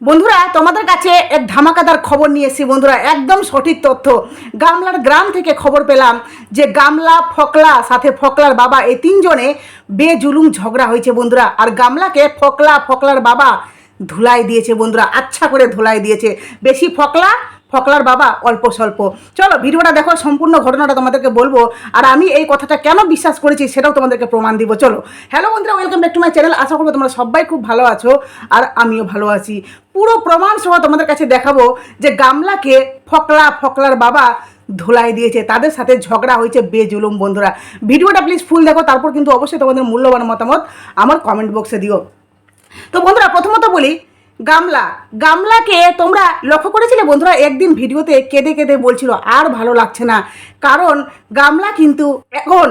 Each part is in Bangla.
বন্ধুরা তোমাদের কাছে এক ধামাকাদার খবর নিয়ে এসেছি বন্ধুরা, একদম সঠিক তথ্য। গামলার গ্রাম থেকে খবর পেলাম যে গামলা, ফকলা সাথে ফকলার বাবা এই তিনজনে বেজুলুম ঝগড়া হয়েছে বন্ধুরা। আর গামলাকে ফকলার বাবা ধুলাই দিয়েছে বন্ধুরা, আচ্ছা করে ধুলাই দিয়েছে। বেশি ফকলার বাবা অল্প স্বল্প। চলো ভিডিওটা দেখো, সম্পূর্ণ ঘটনাটা তোমাদেরকে বলবো। আর আমি এই কথাটা কেন বিশ্বাস করেছি সেটাও তোমাদেরকে প্রমাণ দিব। চলো, হ্যালো বন্ধুরা, welcome back to my channel. আশা করবো তোমরা সবাই খুব ভালো আছো আর আমিও ভালো আছি। পুরো প্রমাণ সহ তোমাদের কাছে দেখাবো যে গামলাকে ফকলার বাবা ধুলাই দিয়েছে, তাদের সাথে ঝগড়া হয়েছে বেজুলুম বন্ধুরা। ভিডিওটা প্লিজ ফুল দেখো, তারপর কিন্তু অবশ্যই তোমাদের মূল্যবান মতামত আমার কমেন্ট বক্সে দিও। তো বন্ধুরা প্রথমত বলি, গামলাকে তোমরা লক্ষ্য করেছিলে বন্ধুরা, একদিন ভিডিওতে কেঁদে কেঁদে বলছিল আর ভালো লাগছে না, কারণ গামলা কিন্তু এখন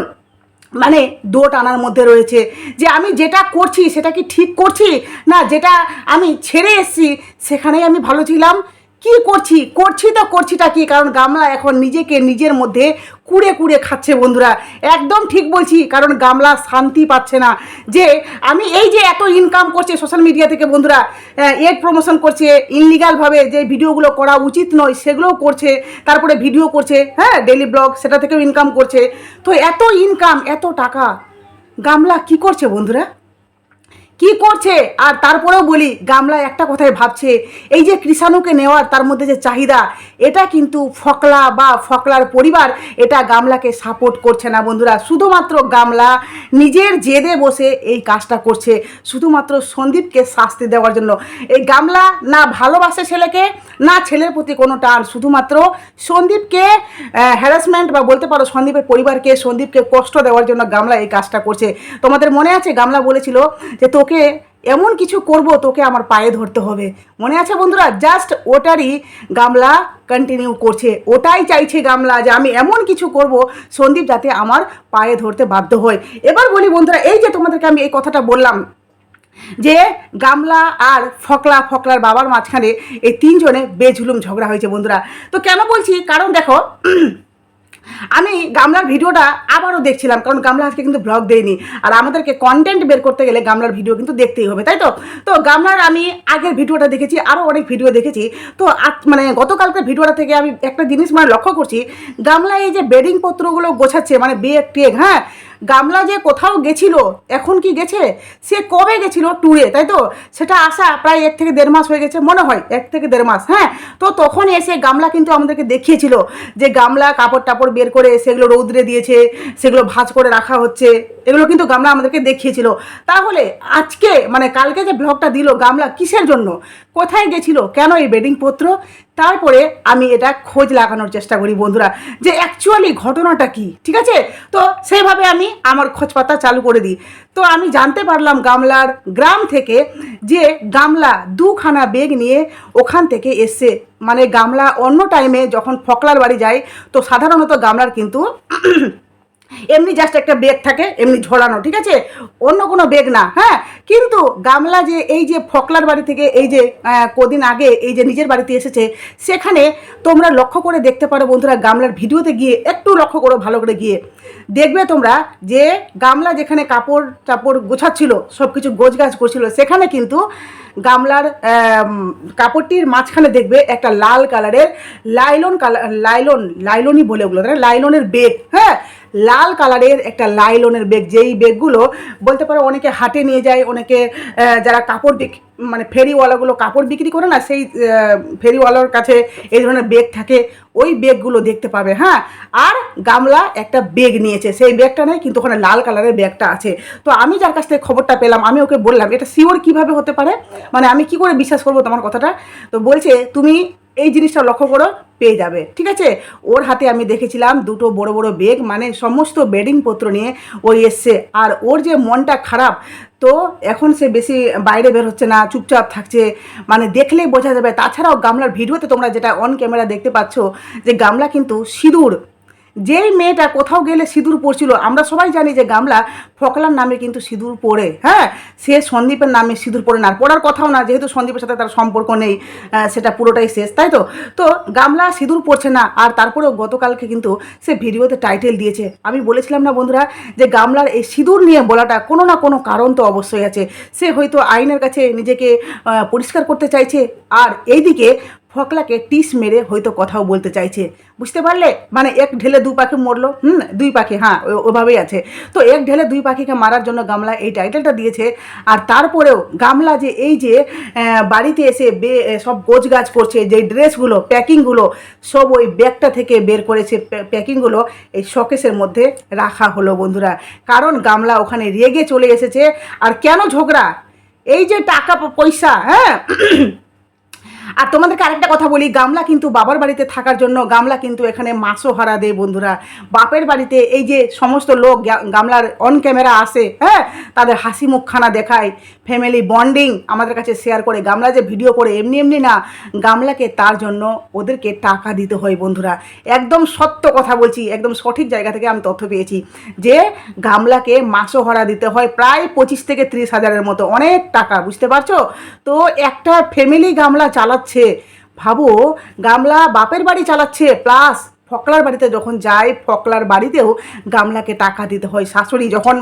মানে দোট আনার মধ্যে রয়েছে যে আমি যেটা করছি সেটা কি ঠিক করছি, না যেটা আমি ছেড়ে এসেছি সেখানেই আমি ভালো ছিলাম, কি করছিটা কি। কারণ গামলা এখন নিজেকে নিজের মধ্যে কুড়ে খাচ্ছে বন্ধুরা, একদম ঠিক বলছি। কারণ গামলা শান্তি পাচ্ছে না যে আমি এই যে এত ইনকাম করছে সোশ্যাল মিডিয়া থেকে বন্ধুরা, এড প্রমোশন করছে ইনলিগালভাবে, যে ভিডিওগুলো করা উচিত নয় সেগুলোও করছে, তারপরে ভিডিও করছে, হ্যাঁ ডেইলি ব্লগ, সেটা থেকেও ইনকাম করছে। তো এত ইনকাম, এত টাকা, গামলা কি করছে বন্ধুরা, কি করছে? আর তারপরেও বলি, গামলা একটা কথাই ভাবছে, এই যে কৃষাণুকে নেওয়ার তার মধ্যে যে চাহিদা, এটা কিন্তু ফকলা বা ফকলার পরিবার এটা গামলাকে সাপোর্ট করছে না বন্ধুরা। শুধুমাত্র গামলা নিজের জেদে বসে এই কাজটা করছে, শুধুমাত্র সন্দীপকে শাস্তি দেওয়ার জন্য। এই গামলা না ভালোবাসে ছেলেকে, না ছেলের প্রতি কোনো টান, শুধুমাত্র সন্দীপকে হ্যারাসমেন্ট বা বলতে পারো সন্দীপের পরিবারকে, সন্দীপকে কষ্ট দেওয়ার জন্য গামলা এই কাজটা করছে। তোমাদের মনে আছে গামলা বলেছিল যে তোকে এমন কিছু করব, তোকে আমার পায়ে ধরতে হবে, মনে আছে বন্ধুরা? জাস্ট ওটারই গামলা কন্টিনিউ করছে, ওটাই চাইছে গামলা যে আমি এমন কিছু করব সন্দীপ যাতে আমার পায়ে ধরতে বাধ্য হয়। এবার বলি বন্ধুরা, এই যে তোমাদেরকে আমি এই কথাটা বললাম যে গামলা আর ফকলার বাবার মাঝখানে এই তিনজনে বেঝুলুম ঝগড়া হয়েছে বন্ধুরা। তো কেন বলছি, কারণ দেখো আমি গামলার ভিডিওটা আবারও দেখছিলাম, কারণ গামলা আজকে কিন্তু ব্লগ দেয়নি, আর আমাদেরকে কন্টেন্ট বের করতে গেলে গামলার ভিডিও কিন্তু দেখতেই হবে, তাই তো? তো গামলার আমি আগের ভিডিওটা দেখেছি, আরও অনেক ভিডিও দেখেছি। তো মানে গতকালকের ভিডিওটা থেকে আমি একটা জিনিস মানে লক্ষ্য করছি, গামলা এই যে বেডিং পত্রগুলো গোছাচ্ছে, মানে বেগ টেগ, হ্যাঁ গামলা যে কোথাও গেছিল, এখন কি গেছে, সে কবে গেছিল ট্যুরে, তাই তো? সেটা আসা প্রায় 1 থেকে 1.5 মাস হয়ে গেছে, মনে হয় 1 থেকে 1.5 মাস। হ্যাঁ, তো তখন এসে গামলা কিন্তু আমাদেরকে দেখিয়েছিল যে গামলা কাপড় টাপড় বের করে সেগুলো রৌদ্রে দিয়েছে, সেগুলো ভাঁজ করে রাখা হচ্ছে, এগুলো কিন্তু গামলা আমাদেরকে দেখিয়েছিল। তাহলে আজকে মানে কালকে যে ব্লগটা দিল গামলা, কিসের জন্য, কোথায় গেছিল, কেন এই বেডিং পত্র? তারপরে আমি এটা খোঁজ লাগানোর চেষ্টা করি বন্ধুরা যে অ্যাকচুয়ালি ঘটনাটা কি, ঠিক আছে? তো সেইভাবে আমি আমার খোঁজ পাতা চালু করে দিই। তো আমি জানতে পারলাম গামলার গ্রাম থেকে যে গামলা 2খানা বেগ নিয়ে ওখান থেকে এসছে। মানে গামলা অন্য টাইমে যখন ফকলার বাড়ি যায়, তো সাধারণত গামলার কিন্তু এমনি জাস্ট একটা বেগ থাকে এমনি ঝোলানো, ঠিক আছে, অন্য কোনো বেগ না। হ্যাঁ, কিন্তু গামলা যে এই যে ফকলার বাড়ি থেকে এই যে কদিন আগে এই যে নিজের বাড়িতে এসেছে, সেখানে তোমরা লক্ষ্য করে দেখতে পারো বন্ধুরা, গামলার ভিডিওতে গিয়ে একটু লক্ষ্য করো, ভালো করে গিয়ে দেখবে তোমরা যে গামলা যেখানে কাপড় টাপড় গোছাচ্ছিল, সব কিছু গোছগাছ করছিল, সেখানে কিন্তু গামলার কাপড়টির মাঝখানে দেখবে একটা লাল কালারের লাইলনই বলে ওগুলো, লাইলনের বেগ, হ্যাঁ লাল কালারের একটা লাইলনের বেগ, যেই বেগগুলো বলতে পারো অনেকে হাটে নিয়ে যায়, অনেকে যারা কাপড় মানে ফেরিওয়ালাগুলো কাপড় বিক্রি করে না, সেই ফেরিওয়ালার কাছে এই ধরনের বেগ থাকে, ওই বেগগুলো দেখতে পাবে। হ্যাঁ, আর গামলা একটা বেগ নিয়েছে, সেই বেগটা নেই কিন্তু ওখানে লাল কালারের বেগটা আছে। তো আমি যার কাছ থেকে খবরটা পেলাম, আমি ওকে বললাম এটা শিওর কীভাবে হতে পারে, মানে আমি কি করে বিশ্বাস করবো তোমার কথাটা? তো বলছে তুমি এই জিনিসটা লক্ষ্য করো, পেয়ে যাবে, ঠিক আছে। ওর হাতে আমি দেখেছিলাম 2টো বড় বড় বেগ, মানে সমস্ত বেডিং পত্র নিয়ে ওই এসছে। আর ওর যে মনটা খারাপ, তো এখন সে বেশি বাইরে বের হচ্ছে না, চুপচাপ থাকছে, মানে দেখলেই বোঝা যাবে। তাছাড়াও গামলার ভিডিওতে তোমরা যেটা অন ক্যামেরা দেখতে পাচ্ছ, যে গামলা কিন্তু সিঁদুর যেই মেয়েটা কোথাও গেলে সিঁদুর পরছিল, আমরা সবাই জানি যে গামলা ফকলার নামে কিন্তু সিঁদুর পরে, হ্যাঁ, সে সন্দীপের নামে সিঁদুর পরে না, পড়ার কথাও না, যেহেতু সন্দীপের সাথে তার সম্পর্ক নেই, সেটা পুরোটাই শেষ, তাই তো। তো গামলা সিঁদুর পরছে না, আর তারপরেও গতকালকে কিন্তু সে ভিডিওতে টাইটেল দিয়েছে। আমি বলেছিলাম না বন্ধুরা যে গামলার এই সিঁদুর নিয়ে বলাটা কোনো না কোনো কারণ তো অবশ্যই আছে। সে হয়তো আইনের কাছে নিজেকে পরিষ্কার করতে চাইছে, আর এইদিকে ফকলাকে টিস মেরে হয়তো কথাও বলতে চাইছে, বুঝতে পারলে? মানে এক ঢেলে দু পাখি মরলো, দুই পাখি, হ্যাঁ ওভাবেই আছে। তো এক ঢেলে দুই পাখিকে মারার জন্য গামলা এই টাইটেলটা দিয়েছে। আর তারপরেও গামলা যে এই যে বাড়িতে এসে সব গোছগাছ করছে, যে ড্রেসগুলো প্যাকিংগুলো সব ওই ব্যাগটা থেকে বের করেছে, প্যাকিংগুলো এই শোকেসের মধ্যে রাখা হলো বন্ধুরা। কারণ গামলা ওখানে রেগে চলে এসেছে। আর কেন ঝগড়া? এই যে টাকা পয়সা, হ্যাঁ। আর তোমাদেরকে আরেকটা কথা বলি, গামলা কিন্তু বাবার বাড়িতে থাকার জন্য গামলা কিন্তু এখানে মাসোহারা দেয় বন্ধুরা। বাপের বাড়িতে এই যে সমস্ত লোক গামলার অন ক্যামেরা আসে, হ্যাঁ, তাদের হাসি মুখখানা দেখায়, ফ্যামিলি বন্ডিং আমাদের কাছে শেয়ার করে, গামলা যে ভিডিও করে এমনি এমনি না, গামলাকে তার জন্য ওদেরকে টাকা দিতে হয় বন্ধুরা। একদম সত্য কথা বলছি, একদম সঠিক জায়গা থেকে আমি তথ্য পেয়েছি যে গামলাকে মাসোহারা দিতে হয় প্রায় 25 থেকে 30 হাজারের মতো, অনেক টাকা, বুঝতে পারছো তো। একটা ফ্যামিলি গামলা চালাচ্ছে, ভাবো গামলা বাপের বাড়ি চালাচ্ছে, প্লাস ফকলার বাড়িতে যখন যায় ফকলার বাড়িতেও গামলাকে টাকা দিতে হয়। শাশুড়ি যখন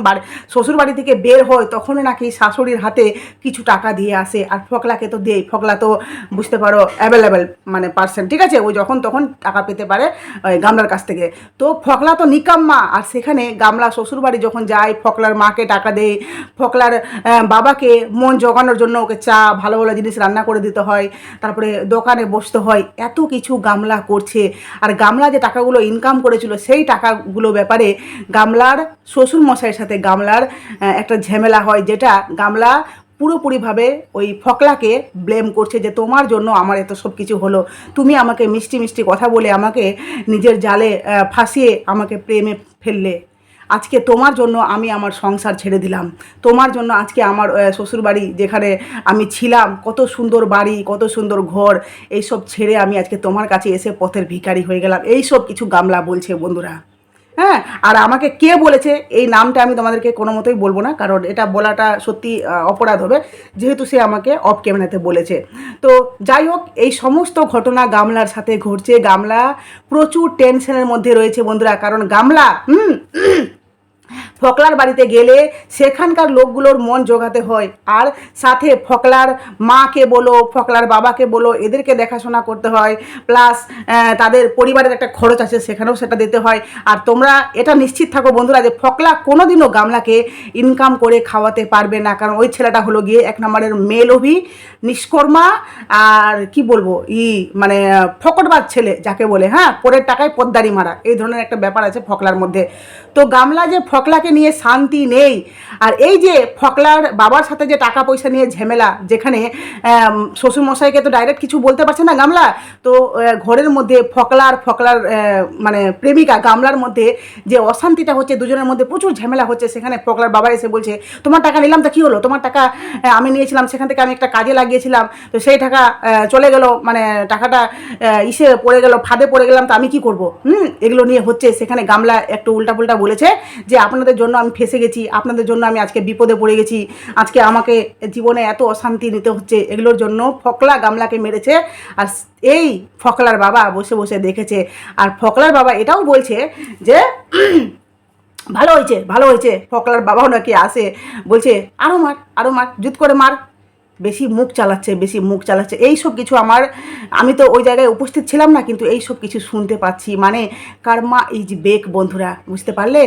শ্বশুর বাড়ি থেকে বের হয় তখন নাকি শাশুড়ির হাতে কিছু টাকা দিয়ে আসে, আর ফকলাকে তো দেয়। ফকলা তো বুঝতে পারো অ্যাভেলেবেল মানে পার্সেন্ট, ঠিক আছে, ওই যখন তখন টাকা পেতে পারে গামলার কাছ থেকে। তো ফকলা তো নিকাম্মা, আর সেখানে গামলা শ্বশুর বাড়ি যখন যায় ফকলার মাকে টাকা দেয়, ফকলার বাবাকে মন জোগানোর জন্য ওকে চা ভালো ভালো জিনিস রান্না করে দিতে হয়, তারপরে দোকানে বসতে হয়, এত কিছু গামলা করছে। আর গামলা যে টাকাগুলো ইনকাম করেছিল সেই টাকাগুলো ব্যাপারে গামলার শ্বশুর মশাইয়ের সাথে গামলার একটা ঝামেলা হয়, যেটা গামলা পুরোপুরিভাবে ওই ফকলাকে ব্লেম করছে যে তোমার জন্য আমার এত সব কিছু হলো, তুমি আমাকে মিষ্টি মিষ্টি কথা বলে আমাকে নিজের জালে ফাঁসিয়ে আমাকে প্রেমে ফেললে, আজকে তোমার জন্য আমি আমার সংসার ছেড়ে দিলাম, তোমার জন্য আজকে আমার শ্বশুরবাড়ি যেখানে আমি ছিলাম, কত সুন্দর বাড়ি, কত সুন্দর ঘর, এইসব ছেড়ে আমি আজকে তোমার কাছে এসে পথের ভিখারি হয়ে গেলাম, এই সব কিছু গামলা বলছে বন্ধুরা। হ্যাঁ, আর আমাকে কে বলেছে এই নামটা আমি তোমাদেরকে কোনো মতোই বলবো না, কারণ এটা বলাটা সত্যি অপরাধ হবে, যেহেতু সে আমাকে অফ ক্যামেরাতে বলেছে। তো যাই হোক, এই সমস্ত ঘটনা গামলার সাথে ঘটছে। গামলা প্রচুর টেনশনের মধ্যে রয়েছে বন্ধুরা, কারণ গামলা ফকলার বাড়িতে গেলে সেখানকার লোকগুলোর মন জোগাতে হয়, আর সাথে ফকলার মাকে বলো, ফকলার বাবাকে বলো, এদেরকে দেখাশোনা করতে হয়, প্লাস তাদের পরিবারের একটা খরচ আছে সেখানেও সেটা দিতে হয়। আর তোমরা এটা নিশ্চিত থাকো বন্ধুরা যে ফকলা কোনোদিনও গামলাকে ইনকাম করে খাওয়াতে পারবে না, কারণ ওই ছেলেটা হলো গিয়ে এক নম্বরের মেলোভী, নিষ্কর্মা, আর কি বলবো মানে ফকটবাজ ছেলে যাকে বলে, হ্যাঁ, পরের টাকায় পদ্মারি মারা, এই ধরনের একটা ব্যাপার আছে ফকলার মধ্যে। তো গামলা যে ফকলাকে নিয়ে শান্তি নেই, আর এই যে ফকলার বাবার সাথে যে টাকা পয়সা নিয়ে ঝামেলা, যেখানে শ্বশুরমশাইকে তো ডাইরেক্ট কিছু বলতে পারছে না গামলা, তো ঘরের মধ্যে ফকলার মানে প্রেমিকা গামলার মধ্যে যে অশান্তিটা হচ্ছে, দুজনের মধ্যে প্রচুর ঝামেলা হচ্ছে, সেখানে ফকলার বাবা এসে বলছে তোমার টাকা নিলাম তা কী হলো, তোমার টাকা আমি নিয়েছিলাম, সেখান থেকে আমি একটা কাজে লাগিয়েছিলাম, তো সেই টাকা চলে গেল, মানে টাকাটা ইসে পড়ে গেল, ফাঁদে পড়ে গেলাম, তো আমি কি করবো, এগুলো নিয়ে হচ্ছে। সেখানে গামলা একটু উল্টাপুল্টা বলেছে যে আপনাদের জন্য আমি ফেসে গেছি, আপনাদের জন্য আমি আজকে বিপদে পড়ে গেছি, আজকে আমাকে জীবনে এত অশান্তি নিতে হচ্ছে, এগুলোর জন্য ফকলা গামলাকে মেরেছে। আর এই ফকলার বাবা বসে বসে দেখেছে, আর ফকলার বাবা এটাও বলছে যে ভালো হয়েছে, ভালো হয়েছে। ফকলার বাবাও নাকি আসে বলছে আরও মার, আরও মার, জুত করে মার, বেশি মুখ চালাচ্ছে, বেশি মুখ চালাচ্ছে, এই সব কিছু আমি তো ওই জায়গায় উপস্থিত ছিলাম না, কিন্তু এই সব কিছু শুনতে পাচ্ছি। মানে কার্মা ইজ বেক বন্ধুরা, বুঝতে পারলে?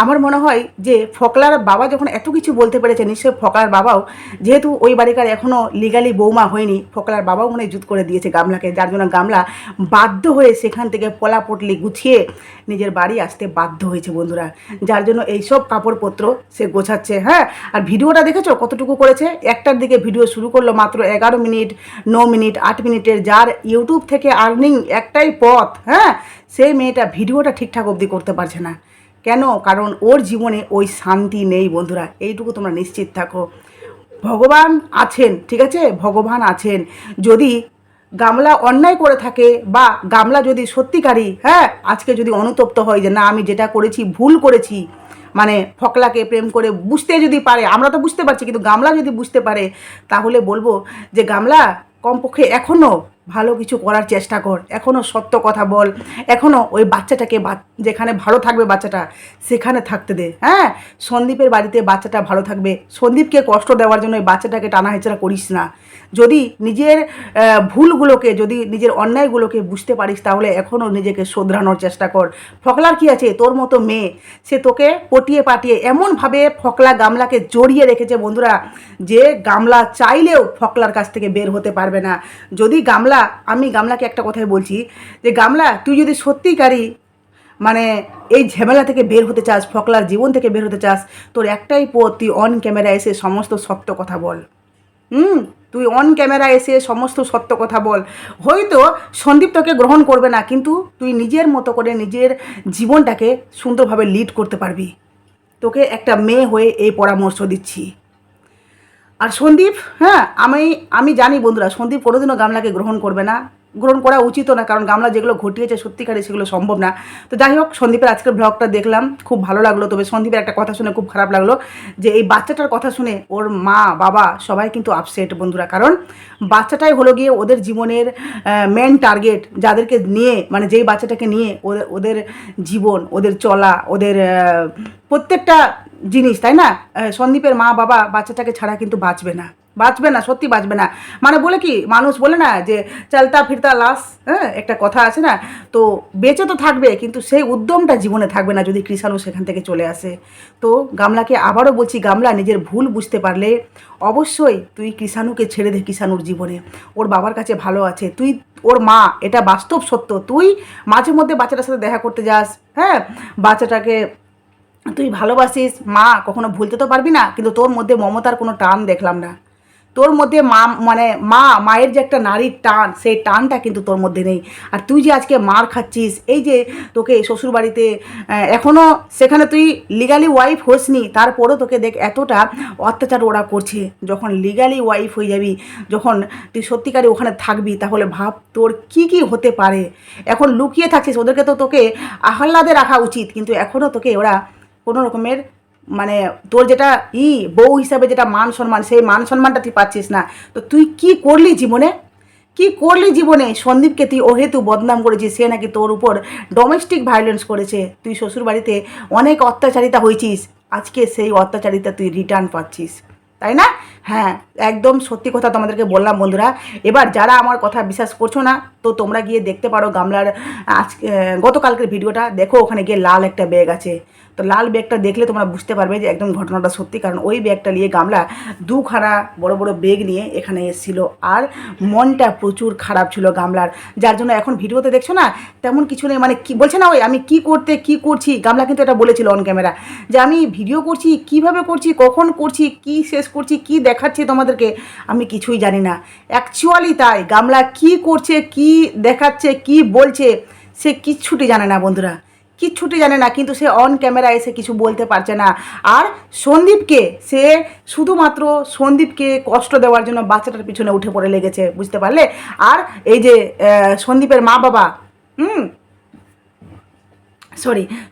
আমার মনে হয় যে ফকলার বাবা যখন এত কিছু বলতে পেরেছে, নিশ্চয়ই ফকলার বাবাও, যেহেতু ওই বাড়িকার এখনও লিগালি বৌমা হয়নি, ফকলার বাবাও মনে জুত করে দিয়েছে গামলাকে, যার জন্য গামলা বাধ্য হয়ে সেখান থেকে পলাপটলি গুছিয়ে নিজের বাড়ি আসতে বাধ্য হয়েছে বন্ধুরা, যার জন্য এইসব কাপড়পত্র সে গোছাচ্ছে। হ্যাঁ, আর ভিডিওটা দেখেছো কতটুকু করেছে? একটার দিকে ভিডিও শুরু করলো, মাত্র 11 মিনিট, 9 মিনিট, 8 মিনিটের, যার ইউটিউব থেকে আর্নিং একটাই পথ। হ্যাঁ, সেই মেয়েটা ভিডিওটা ঠিকঠাক অবধি করতে পারছে না কেন? কারণ ওর জীবনে ওই শান্তি নেই বন্ধুরা, এইটুকু তোমরা নিশ্চিত থাকো। ভগবান আছেন, ঠিক আছে, ভগবান আছেন। যদি গামলা অন্যায় করে থাকে বা গামলা যদি সত্যিকারই আজকে যদি অনুতপ্ত হয় যে না আমি যেটা করেছি ভুল করেছি, মানে ফকলাকে প্রেম করে বুঝতে যদি পারে, আমরা তো বুঝতে পারছি কিন্তু গামলা যদি বুঝতে পারে, তাহলে বলবো যে গামলা কমপক্ষে এখনও ভালো কিছু করার চেষ্টা কর, এখনও সত্য কথা বল, এখনও ওই বাচ্চাটাকে যেখানে ভালো থাকবে বাচ্চাটা সেখানে থাকতে দে। সন্দীপের বাড়িতে বাচ্চাটা ভালো থাকবে, সন্দীপকে কষ্ট দেওয়ার জন্য ওই বাচ্চাটাকে টানা হেঁচড়া করিস না। যদি নিজের ভুলগুলোকে, যদি নিজের অন্যায়গুলোকে বুঝতে পারিস, তাহলে এখনও নিজেকে শোধরানোর চেষ্টা কর। ফকলার কি আছে, তোর মতো মেয়ে, সে তোকে পটিয়ে পাটিয়ে এমনভাবে ফকলা গামলাকে জড়িয়ে রেখেছে বন্ধুরা, যে গামলা চাইলেও ফকলার কাছ থেকে বের হতে পারবে না। যদি গামলা, আমি গামলাকে একটা কথাই বলছি যে গামলা তুই যদি সত্যিকারই মানে এই ঝামেলা থেকে বের হতে চাস, ফকলার জীবন থেকে বের হতে চাস, তোর একটাই পথ, তুই অন ক্যামেরা এসে সমস্ত সত্য কথা বল। তুই অন ক্যামেরা এসে সমস্ত সত্য কথা বল। হয়তো সন্দীপ তোকে গ্রহণ করবে না, কিন্তু তুই নিজের মতো করে নিজের জীবনটাকে সুন্দরভাবে লিড করতে পারবি। তোকে একটা মেয়ে হয়ে এই পরামর্শ দিচ্ছি। আর সন্দীপ, আমি জানি বন্ধুরা, সন্দীপ কোনোদিনও গামলাকে গ্রহণ করবে না, গ্রহণ করা উচিতও না, কারণ গামলা যেগুলো ঘটিয়েছে সত্যিকারে সেগুলো সম্ভব না। তো যাই হোক, সন্দীপের আজকের ব্লগটা দেখলাম, খুব ভালো লাগলো। তবে সন্দীপের একটা কথা শুনে খুব খারাপ লাগলো, যে এই বাচ্চাটার কথা শুনে ওর মা বাবা সবাই কিন্তু আপসেট বন্ধুরা, কারণ বাচ্চাটাই হলো গিয়ে ওদের জীবনের মেন টার্গেট, যাদেরকে নিয়ে, মানে যেই বাচ্চাটাকে নিয়ে ওদের জীবন, ওদের চলা, ওদের প্রত্যেকটা জিনিস, তাই না? সন্দীপের মা বাবা বাচ্চাটাকে ছাড়া কিন্তু বাঁচবে না, সত্যি বাঁচবে না। মানে বলে কি, মানুষ বলে না যে চলতা ফিরতা লাশ, একটা কথা আছে না, তো বেঁচে তো থাকবে কিন্তু সেই উদ্যমটা জীবনে থাকবে না যদি কৃষাণু সেখান থেকে চলে আসে। তো গামলাকে আবারও বলছি, গামলা নিজের ভুল বুঝতে পারলে অবশ্যই তুই কৃষাণুকে ছেড়ে দে। কৃষাণুর জীবনে ওর বাবার কাছে ভালো আছে, তুই ওর মা, এটা বাস্তব সত্য। তুই মাঝে মধ্যে বাচ্চাটার সাথে দেখা করতে যাস, বাচ্চাটাকে তুই ভালোবাসিস, মা কখনো ভুলতে তো পারবি না, কিন্তু তোর মধ্যে মমতার কোনো টান দেখলাম না। তোর মধ্যে মানে মায়ের যে একটা নারীর টান, সেই টানটা কিন্তু তোর মধ্যে নেই। আর তুই যে আজকে মার খাচ্ছিস, এই যে তোকে শ্বশুরবাড়িতে এখনও সেখানে তুই লিগালি ওয়াইফ হোসনি, তারপরেও তোকে দেখ এতটা অত্যাচার ওরা করছে। যখন লিগালি ওয়াইফ হয়ে যাবি, যখন তুই সত্যিকারে ওখানে থাকবি, তাহলে ভাব তোর কি কি হতে পারে। এখন লুকিয়ে থাকছিস, ওদেরকে তো তোকে আহ্লাদে রাখা উচিত, কিন্তু এখনও তোকে ওরা কোনো রকমের, মানে তোর যেটা বউ হিসাবে যেটা মান সম্মান, সেই মান সম্মানটা তুই পাচ্ছিস না। তো তুই কি করলি জীবনে? সন্দীপকে তুই ওহেতু বদনাম করেছিস, সে নাকি তোর উপর ডোমেস্টিক ভায়োলেন্স করেছে, তুই শ্বশুরবাড়িতে অনেক অত্যাচারিতা হয়েছিস, আজকে সেই অত্যাচারিতা তুই রিটার্ন পাচ্ছিস, তাই না? একদম সত্যি কথা তোমাদেরকে বললাম বন্ধুরা। এবার যারা আমার কথা বিশ্বাস করছো না, তো তোমরা গিয়ে দেখতে পারো গামলার আজকে গতকালকের ভিডিওটা দেখো, ওখানে গিয়ে লাল একটা ব্যাগ আছে। তো লাল ব্যাগটা দেখলে তোমরা বুঝতে পারবে যে একদম ঘটনাটা সত্যি, কারণ ওই ব্যাগটা নিয়ে গামলা দুখানা বড় বড় ব্যাগ নিয়ে এখানে এসেছিল, আর মনটা প্রচুর খারাপ ছিল গামলার, যার জন্য এখন ভিডিওতে দেখছো না তেমন কিছু নেই, মানে কি বলছে না, ওই আমি কি করছি, গামলা কিন্তু এটা বলেছিল অন ক্যামেরা, যে আমি ভিডিও করছি, কিভাবে করছি, কখন করছি, কি শেষ করছি, কি দেখাচ্ছি তোমাদেরকে, আমি কিছুই জানি না। অ্যাকচুয়ালি তাই, গামলা কি করছে, কি দেখাচ্ছে, কি বলছে, সে কিচ্ছুটি জানে না বন্ধুরা, কিচ্ছুটি জানে না, কিন্তু সে অন ক্যামেরা এসে কিছু বলতে পারছে না। আর সন্দীপকে, সে শুধুমাত্র সন্দীপকে কষ্ট দেওয়ার জন্য বাচ্চাটার পিছনে উঠে পড়ে লেগেছে, বুঝতে পারলে? আর এই যে সন্দীপের মা বাবা,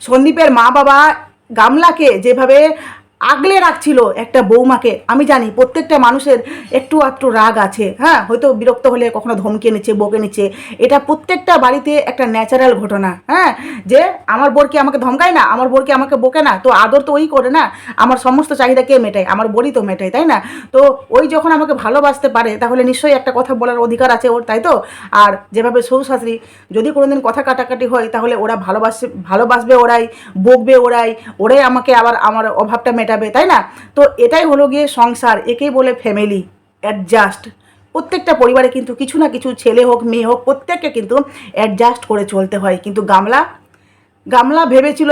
সন্দীপের মা বাবা গামলাকে যেভাবে আগলে রাখছিল একটা বৌমাকে, আমি জানি প্রত্যেকটা মানুষের একটু আধটু রাগ আছে, হয়তো বিরক্ত হলে কখনো ধমকে নিচ্ছে, বকে নিচ্ছে, এটা প্রত্যেকটা বাড়িতে একটা ন্যাচারাল ঘটনা, যে আমার বোরকে আমাকে ধমকায় না, আমার বোরকে আমাকে বকে না, তো আদর তো ওই করে না, আমার সমস্ত চাহিদা কে মেটায়? আমার বোরই তো মেটায়, তাই না? তো ওই যখন আমাকে ভালোবাসতে পারে, তাহলে নিশ্চয়ই একটা কথা বলার অধিকার আছে ওর, তাই তো? আর যেভাবে শ্বশুর শাশুড়ি যদি কোনোদিন কথা কাটাকাটি হয়, তাহলে ওরা ভালোবাসবে ওরাই, বকবে ওরাই আমাকে আবার আমার অভাবটা মেটাবে, তাই না? তো এটাই হলো গিয়ে সংসার, একেই বলে ফ্যামিলি, অ্যাডজাস্ট। প্রত্যেকটা পরিবারে কিন্তু কিছু না কিছু, ছেলে হোক মেয়ে হোক, প্রত্যেককে কিন্তু অ্যাডজাস্ট করে চলতে হয়। কিন্তু গামলা ভেবেছিল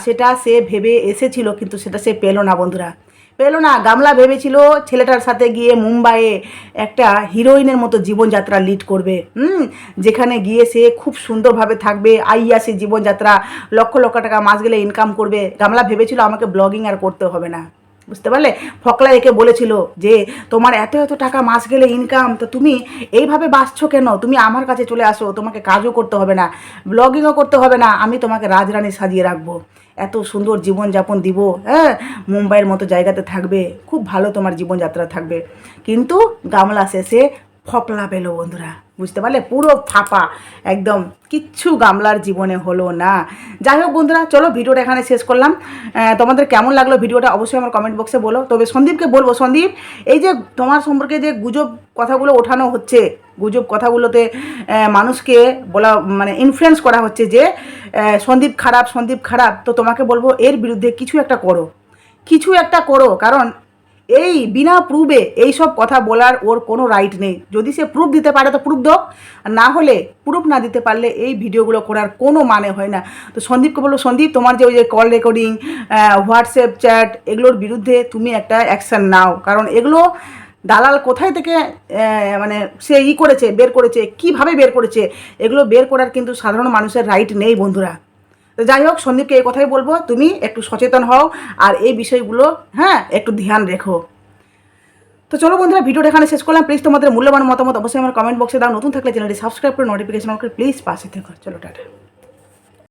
সেটা সে ভেবে এসেছিল, কিন্তু সেটা সে পেলো না বন্ধুরা, পেলো না। গামলা ভেবেছিল ছেলেটার সাথে গিয়ে মুম্বাইয়ে একটা হিরোইনের মতো জীবনযাত্রা লিড করবে, যেখানে গিয়ে সে খুব সুন্দরভাবে থাকবে, আইয়াসি জীবনযাত্রা, লক্ষ লক্ষ টাকা মাস গেলে ইনকাম করবে। গামলা ভেবেছিল আমাকে ব্লগিং আর করতে হবে না, বুঝতে পারলে? ফকলা একে বলেছিল যে তোমার এত এত টাকা মাস গেলে ইনকাম, তো তুমি এইভাবে বাঁচছো কেন? তুমি আমার কাছে চলে আসো, তোমাকে কাজও করতে হবে না, ব্লগিংও করতে হবে না, আমি তোমাকে রাজরানী সাজিয়ে রাখবো, এত সুন্দর জীবনযাপন দিব, হ্যাঁ, মুম্বাইয়ের মতো জায়গাতে থাকবে, খুব ভালো তোমার জীবনযাত্রা থাকবে। কিন্তু গামলা শেষে ফকলা পেলো বন্ধুরা, বুঝতে পারলে? পুরো ফাঁপা একদম, কিচ্ছু গামলার জীবনে হলো না। যাই হোক বন্ধুরা, চলো ভিডিওটা এখানে শেষ করলাম। তোমাদের কেমন লাগলো ভিডিওটা অবশ্যই আমার কমেন্ট বক্সে বলো। তবে সন্দীপকে বলবো, সন্দীপ, এই যে তোমার সম্পর্কে যে গুজব কথাগুলো ওঠানো হচ্ছে, গুজব কথাগুলোতে মানুষকে বলা মানে ইনফ্লুয়েন্স করা হচ্ছে যে সন্দীপ খারাপ, সন্দীপ খারাপ, তো তোমাকে বলবো এর বিরুদ্ধে কিছু একটা করো, কিছু একটা করো। কারণ এই বিনা প্রুফে এইসব কথা বলার ওর কোনো রাইট নেই। যদি সে প্রুফ দিতে পারে তো প্রুফ দাও, না হলে প্রুফ না দিতে পারলে এই ভিডিওগুলো করার কোনো মানে হয় না। তো সন্দীপকে বললো, সন্দীপ তোমার যে ওই যে কল রেকর্ডিং, হোয়াটসঅ্যাপ চ্যাট, এগুলোর বিরুদ্ধে তুমি একটা অ্যাকশান নাও। কারণ এগুলো দালাল কোথায় থেকে মানে সে করেছে, বের করেছে, কিভাবে বের করেছে, এগুলো বের করার কিন্তু সাধারণ মানুষের রাইট নেই বন্ধুরা। তো যাই হোক, সন্দীপকে এই কথাই বলবো, তুমি একটু সচেতন হও আর এই বিষয়গুলো, হ্যাঁ, একটু ধ্যান রেখো। তো চলো বন্ধুরা, ভিডিওটা এখানে শেষ করলাম। প্লিজ তোমাদের মূল্যবান মতামত অবশ্যই আমার কমেন্ট বক্সে দাও। নতুন থাকলে চ্যানেলটি সাবস্ক্রাইব করে নোটিফিকেশন অন করে প্লিজ পাশে থেকো। চলো টাটা।